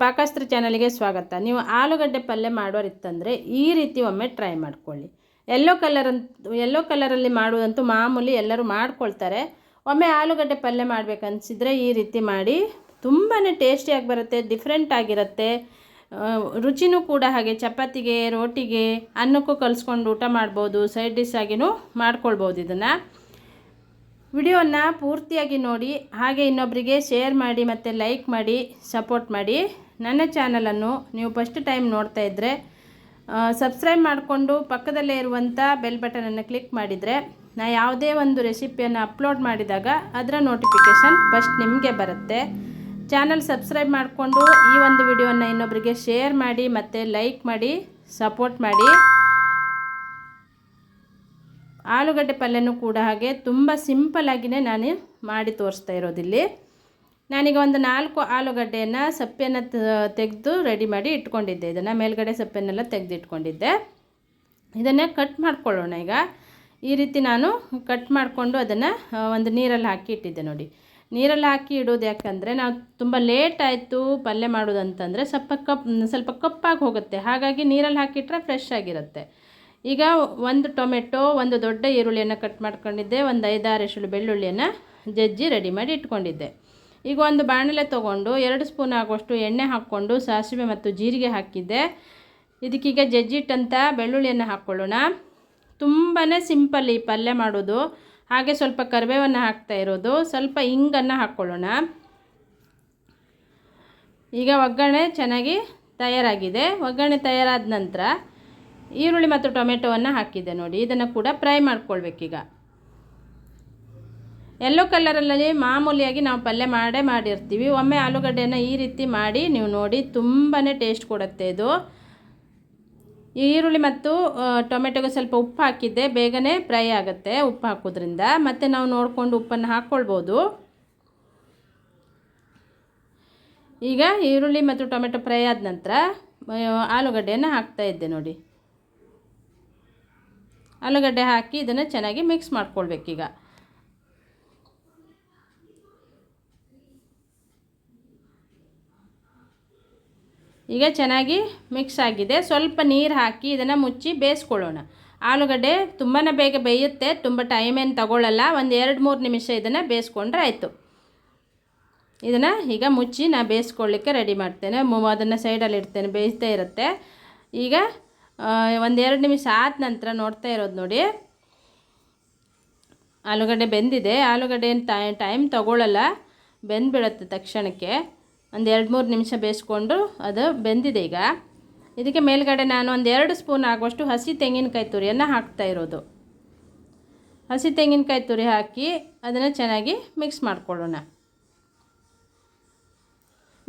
ಪಾಕಸ್ತ್ರ ಚಾನಲ್ಗೆ ಸ್ವಾಗತ. ನೀವು ಆಲೂಗಡ್ಡೆ ಪಲ್ಯ ಮಾಡೋರಿತ್ತಂದರೆ ಈ ರೀತಿ ಒಮ್ಮೆ ಟ್ರೈ ಮಾಡ್ಕೊಳ್ಳಿ. ಯೆಲ್ಲೋ ಕಲರಲ್ಲಿ ಮಾಡುವಂತೂ ಮಾಮೂಲಿ ಎಲ್ಲರೂ ಮಾಡ್ಕೊಳ್ತಾರೆ. ಒಮ್ಮೆ ಆಲೂಗಡ್ಡೆ ಪಲ್ಯ ಮಾಡಬೇಕನ್ಸಿದ್ರೆ ಈ ರೀತಿ ಮಾಡಿ, ತುಂಬಾ ಟೇಸ್ಟಿಯಾಗಿ ಬರುತ್ತೆ, ಡಿಫ್ರೆಂಟ್ ಆಗಿರುತ್ತೆ. ರುಚಿನೂ ಕೂಡ ಹಾಗೆ ಚಪಾತಿಗೆ, ರೋಟಿಗೆ, ಅನ್ನಕ್ಕೂ ಕಲಿಸ್ಕೊಂಡು ಊಟ ಮಾಡ್ಬೋದು. ಸೈಡ್ ಡಿಶ್ ಆಗಿನೂ ಮಾಡ್ಕೊಳ್ಬೋದು. ಇದನ್ನು ವಿಡಿಯೋನ ಪೂರ್ತಿಯಾಗಿ ನೋಡಿ, ಹಾಗೆ ಇನ್ನೊಬ್ಬರಿಗೆ ಶೇರ್ ಮಾಡಿ ಮತ್ತು ಲೈಕ್ ಮಾಡಿ ಸಪೋರ್ಟ್ ಮಾಡಿ. ನನ್ನ ಚಾನಲನ್ನು ನೀವು ಫಸ್ಟ್ ಟೈಮ್ ನೋಡ್ತಾ ಇದ್ದರೆ ಸಬ್ಸ್ಕ್ರೈಬ್ ಮಾಡಿಕೊಂಡು ಪಕ್ಕದಲ್ಲೇ ಇರುವಂಥ ಬೆಲ್ ಬಟನನ್ನು ಕ್ಲಿಕ್ ಮಾಡಿದರೆ ನಾ ಯಾವುದೇ ಒಂದು ರೆಸಿಪಿಯನ್ನು ಅಪ್ಲೋಡ್ ಮಾಡಿದಾಗ ಅದರ ನೋಟಿಫಿಕೇಷನ್ ಫಸ್ಟ್ ನಿಮಗೆ ಬರುತ್ತೆ. ಚಾನಲ್ ಸಬ್ಸ್ಕ್ರೈಬ್ ಮಾಡಿಕೊಂಡು ಈ ಒಂದು ವಿಡಿಯೋನ ಇನ್ನೊಬ್ಬರಿಗೆ ಶೇರ್ ಮಾಡಿ ಮತ್ತು ಲೈಕ್ ಮಾಡಿ ಸಪೋರ್ಟ್ ಮಾಡಿ. ಆಲೂಗಡ್ಡೆ ಪಲ್ಯನೂ ಕೂಡ ಹಾಗೆ ತುಂಬ ಸಿಂಪಲ್ಲಾಗಿಯೇ ನಾನು ಮಾಡಿ ತೋರಿಸ್ತಾ ಇರೋದಿಲ್ಲಿ. ನಾನೀಗ ಒಂದು 4 ಆಲೂಗಡ್ಡೆಯನ್ನು ಸಪ್ಪೆಯನ್ನು ತೆಗೆದು ರೆಡಿ ಮಾಡಿ ಇಟ್ಕೊಂಡಿದ್ದೆ. ಇದನ್ನು ಮೇಲ್ಗಡೆ ಸಪ್ಪೆನ್ನೆಲ್ಲ ತೆಗೆದು ಇಟ್ಕೊಂಡಿದ್ದೆ. ಇದನ್ನು ಕಟ್ ಮಾಡ್ಕೊಳ್ಳೋಣ. ಈಗ ಈ ರೀತಿ ನಾನು ಕಟ್ ಮಾಡಿಕೊಂಡು ಅದನ್ನು ಒಂದು ನೀರಲ್ಲಿ ಹಾಕಿ ಇಟ್ಟಿದ್ದೆ. ನೋಡಿ, ನೀರಲ್ಲಿ ಹಾಕಿ ಇಡೋದು ಯಾಕಂದರೆ ನಾವು ತುಂಬ ಲೇಟ್ ಆಯಿತು ಪಲ್ಯ ಮಾಡೋದಂತಂದರೆ ಸ್ವಲ್ಪ ಕಪ್ಪಾಗಿ ಹೋಗುತ್ತೆ. ಹಾಗಾಗಿ ನೀರಲ್ಲಿ ಹಾಕಿಟ್ರೆ ಫ್ರೆಶ್ ಆಗಿರುತ್ತೆ. ಈಗ ಒಂದು ಟೊಮೆಟೊ, ಒಂದು ದೊಡ್ಡ ಈರುಳ್ಳಿಯನ್ನು ಕಟ್ ಮಾಡ್ಕೊಂಡಿದ್ದೆ, ಒಂದು 5-6 ಎಸಳು ಬೆಳ್ಳುಳ್ಳಿಯನ್ನು ಜಜ್ಜಿ ರೆಡಿ ಮಾಡಿ ಇಟ್ಕೊಂಡಿದ್ದೆ. ಈಗ ಒಂದು ಬಾಣಲೆ ತೊಗೊಂಡು 2 ಸ್ಪೂನ್ ಆಗುವಷ್ಟು ಎಣ್ಣೆ ಹಾಕ್ಕೊಂಡು ಸಾಸಿವೆ ಮತ್ತು ಜೀರಿಗೆ ಹಾಕಿದ್ದೆ. ಇದಕ್ಕೀಗ ಜಜ್ಜಿಟ್ಟಂಥ ಬೆಳ್ಳುಳ್ಳಿಯನ್ನು ಹಾಕ್ಕೊಳ್ಳೋಣ. ತುಂಬಾ ಸಿಂಪಲ್ ಈ ಪಲ್ಯ ಮಾಡೋದು. ಹಾಗೆ ಸ್ವಲ್ಪ ಕರಿಬೇವನ್ನು ಹಾಕ್ತಾ ಇರೋದು, ಸ್ವಲ್ಪ ಇಂಗನ್ನು ಹಾಕ್ಕೊಳ್ಳೋಣ. ಈಗ ಒಗ್ಗರಣೆ ಚೆನ್ನಾಗಿ ತಯಾರಾಗಿದೆ. ಒಗ್ಗರಣೆ ತಯಾರಾದ ನಂತರ ಈರುಳ್ಳಿ ಮತ್ತು ಟೊಮೆಟೊವನ್ನು ಹಾಕಿದ್ದೆ. ನೋಡಿ, ಇದನ್ನು ಕೂಡ ಫ್ರೈ ಮಾಡ್ಕೊಳ್ಬೇಕೀಗ. ಯೆಲ್ಲೋ ಕಲರಲ್ಲಿ ಮಾಮೂಲಿಯಾಗಿ ನಾವು ಪಲ್ಯ ಮಾಡಿರ್ತೀವಿ. ಒಮ್ಮೆ ಆಲೂಗಡ್ಡೆಯನ್ನು ಈ ರೀತಿ ಮಾಡಿ ನೀವು ನೋಡಿ, ತುಂಬಾ ಟೇಸ್ಟ್ ಕೊಡುತ್ತೆ ಇದು. ಈರುಳ್ಳಿ ಮತ್ತು ಟೊಮೆಟೊಗೆ ಸ್ವಲ್ಪ ಉಪ್ಪು ಹಾಕಿದ್ದೆ, ಬೇಗನೆ ಫ್ರೈ ಆಗುತ್ತೆ ಉಪ್ಪು ಹಾಕೋದ್ರಿಂದ. ಮತ್ತು ನಾವು ನೋಡಿಕೊಂಡು ಉಪ್ಪನ್ನು ಹಾಕ್ಕೊಳ್ಬೋದು. ಈಗ ಈರುಳ್ಳಿ ಮತ್ತು ಟೊಮೆಟೊ ಫ್ರೈ ಆದ ನಂತರ ಆಲೂಗಡ್ಡೆಯನ್ನು ಹಾಕ್ತಾ ಇದ್ದೆ. ನೋಡಿ, ಆಲೂಗಡ್ಡೆ ಹಾಕಿ ಇದನ್ನು ಚೆನ್ನಾಗಿ ಮಿಕ್ಸ್ ಮಾಡ್ಕೊಳ್ಬೇಕೀಗ. ಈಗ ಚೆನ್ನಾಗಿ ಮಿಕ್ಸ್ ಆಗಿದೆ. ಸ್ವಲ್ಪ ನೀರು ಹಾಕಿ ಇದನ್ನು ಮುಚ್ಚಿ ಬೇಯಿಸ್ಕೊಳ್ಳೋಣ. ಆಲೂಗಡ್ಡೆ ತುಂಬಾ ಬೇಗ ಬೇಯುತ್ತೆ, ತುಂಬ ಟೈಮೇನು ತಗೊಳ್ಳಲ್ಲ. ಒಂದು 2-3 ನಿಮಿಷ ಇದನ್ನು ಬೇಯಿಸ್ಕೊಂಡ್ರೆ ಆಯಿತು. ಇದನ್ನು ಈಗ ಮುಚ್ಚಿ ನಾನು ಬೇಯಿಸ್ಕೊಳ್ಳಿಕ್ಕೆ ರೆಡಿ ಮಾಡ್ತೇನೆ. ಅದನ್ನು ಸೈಡಲ್ಲಿ ಇಡ್ತೇನೆ, ಬೇಯಿಸ್ತಾ ಇರುತ್ತೆ. ಈಗ 1-2 ನಿಮಿಷ ಆದ ನಂತರ ನೋಡ್ತಾ ಇರೋದು ನೋಡಿ, ಆಲೂಗಡ್ಡೆ ಬೆಂದಿದೆ. ಆಲೂಗಡ್ಡೆ ಏನು ಟೈಮ್ ತಗೊಳ್ಳಲ್ಲ, ಬೆಂದುಬಿಡುತ್ತೆ ತಕ್ಷಣಕ್ಕೆ. ಒಂದು 2-3 ನಿಮಿಷ ಬೇಯಿಸ್ಕೊಂಡು ಅದು ಬೆಂದಿದೆ. ಈಗ ಇದಕ್ಕೆ ಮೇಲ್ಗಡೆ ನಾನು ಒಂದು 2 ಸ್ಪೂನ್ ಆಗುವಷ್ಟು ಹಸಿ ತೆಂಗಿನಕಾಯಿ ತುರಿಯನ್ನು ಹಾಕ್ತಾ ಇರೋದು. ಹಸಿ ತೆಂಗಿನಕಾಯಿ ತುರಿ ಹಾಕಿ ಅದನ್ನು ಚೆನ್ನಾಗಿ ಮಿಕ್ಸ್ ಮಾಡ್ಕೊಳ್ಳೋಣ.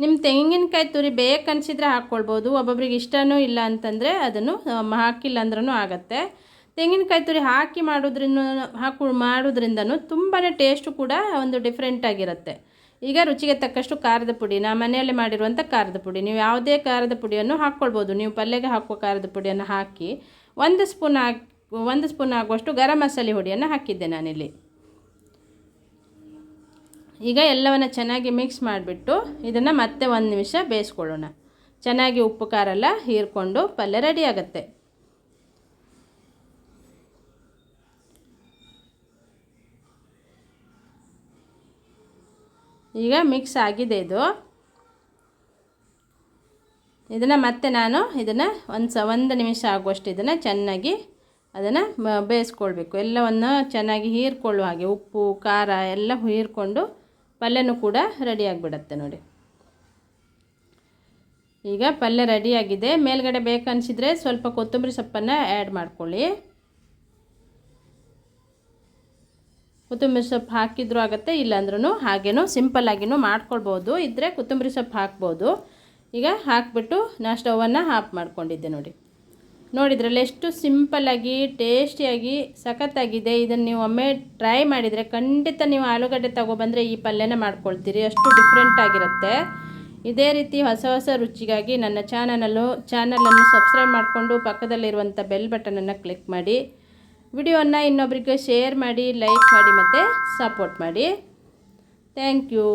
ನಿಮ್ಮ ತೆಂಗಿನಕಾಯಿ ತುರಿ ಬೇಕನ್ಸಿದ್ರೆ ಹಾಕ್ಕೊಳ್ಬೋದು. ಒಬ್ಬೊಬ್ರಿಗೆ ಇಷ್ಟನೂ ಇಲ್ಲ ಅಂತಂದರೆ ಅದನ್ನು ಹಾಕಿಲ್ಲ ಅಂದ್ರೂ ಆಗುತ್ತೆ. ತೆಂಗಿನಕಾಯಿ ತುರಿ ಹಾಕಿ ಮಾಡೋದ್ರಿಂದನೂ ತುಂಬಾ ಟೇಸ್ಟು ಕೂಡ ಒಂದು ಡಿಫ್ರೆಂಟ್ ಆಗಿರುತ್ತೆ. ಈಗ ರುಚಿಗೆ ತಕ್ಕಷ್ಟು ಖಾರದ ಪುಡಿ, ನಾನು ಮನೆಯಲ್ಲೇ ಮಾಡಿರುವಂಥ ಖಾರದ ಪುಡಿ, ನೀವು ಯಾವುದೇ ಖಾರದ ಪುಡಿಯನ್ನು ಹಾಕ್ಕೊಳ್ಬೋದು. ನೀವು ಪಲ್ಯಗೆ ಹಾಕುವ ಖಾರದ ಪುಡಿಯನ್ನು ಹಾಕಿ 1 ಸ್ಪೂನ್ ಆಗುವಷ್ಟು ಗರಂ ಮಸಾಲೆ ಹುಡಿಯನ್ನು ಹಾಕಿದ್ದೆ ನಾನಿಲ್ಲಿ. ಈಗ ಎಲ್ಲವನ್ನು ಚೆನ್ನಾಗಿ ಮಿಕ್ಸ್ ಮಾಡಿಬಿಟ್ಟು ಇದನ್ನು ಮತ್ತೆ 1 ನಿಮಿಷ ಬೇಯಿಸ್ಕೊಳ್ಳೋಣ. ಚೆನ್ನಾಗಿ ಉಪ್ಪು ಖಾರ ಎಲ್ಲ ಹೀರ್ಕೊಂಡು ಪಲ್ಯ ರೆಡಿ ಆಗುತ್ತೆ. ಈಗ ಮಿಕ್ಸ್ ಆಗಿದೆ ಇದು. ಇದನ್ನು ಮತ್ತೆ ನಾನು ಇದನ್ನು 1 ನಿಮಿಷ ಆಗುವಷ್ಟು ಇದನ್ನು ಚೆನ್ನಾಗಿ ಅದನ್ನು ಬೇಯಿಸ್ಕೊಳ್ಬೇಕು. ಎಲ್ಲವನ್ನು ಚೆನ್ನಾಗಿ ಹೀರ್ಕೊಳ್ಳುವ ಹಾಗೆ ಉಪ್ಪು ಖಾರ ಎಲ್ಲ ಹೀರ್ಕೊಂಡು ಪಲ್ಯನೂ ಕೂಡ ರೆಡಿಯಾಗಿಬಿಡತ್ತೆ. ನೋಡಿ, ಈಗ ಪಲ್ಯ ರೆಡಿಯಾಗಿದೆ. ಮೇಲ್ಗಡೆ ಬೇಕನ್ಸಿದ್ರೆ ಸ್ವಲ್ಪ ಕೊತ್ತಂಬರಿ ಸೊಪ್ಪನ್ನು ಆ್ಯಡ್ ಮಾಡ್ಕೊಳ್ಳಿ. ಕೊತ್ತಂಬರಿ ಸೊಪ್ಪು ಹಾಕಿದ್ರೂ ಆಗುತ್ತೆ, ಇಲ್ಲಾಂದ್ರೂ ಹಾಗೇನೂ ಸಿಂಪಲ್ಲಾಗಿನೂ ಮಾಡ್ಕೊಳ್ಬೋದು. ಇದ್ದರೆ ಕೊತ್ತಂಬರಿ ಸೊಪ್ಪು ಹಾಕ್ಬೋದು. ಈಗ ಹಾಕಿಬಿಟ್ಟು ನಾನು ಸ್ಟವನ್ನು ಆಫ್ ಮಾಡ್ಕೊಂಡಿದ್ದೆ. ನೋಡಿದ್ರಲ್ಲ ಎಷ್ಟು ಸಿಂಪಲ್ಲಾಗಿ ಟೇಸ್ಟಿಯಾಗಿ ಸಖತ್ತಾಗಿದೆ. ಇದನ್ನು ನೀವು ಒಮ್ಮೆ ಟ್ರೈ ಮಾಡಿದರೆ ಖಂಡಿತ ನೀವು ಆಲೂಗಡ್ಡೆ ತಗೊಬಂದರೆ ಈ ಪಲ್ಯನ ಮಾಡ್ಕೊಳ್ತೀರಿ. ಅಷ್ಟು ಡಿಫ್ರೆಂಟ್ ಆಗಿರುತ್ತೆ. ಇದೇ ರೀತಿ ಹೊಸ ರುಚಿಗಾಗಿ ನನ್ನ ಚಾನಲನ್ನು ಸಬ್ಸ್ಕ್ರೈಬ್ ಮಾಡಿಕೊಂಡು ಪಕ್ಕದಲ್ಲಿರುವಂಥ ಬೆಲ್ ಬಟನನ್ನು ಕ್ಲಿಕ್ ಮಾಡಿ. ವಿಡಿಯೋವನ್ನು ಇನ್ನೊಬ್ಬರಿಗೆ ಶೇರ್ ಮಾಡಿ, ಲೈಕ್ ಮಾಡಿ ಮತ್ತು ಸಪೋರ್ಟ್ ಮಾಡಿ. Thank you.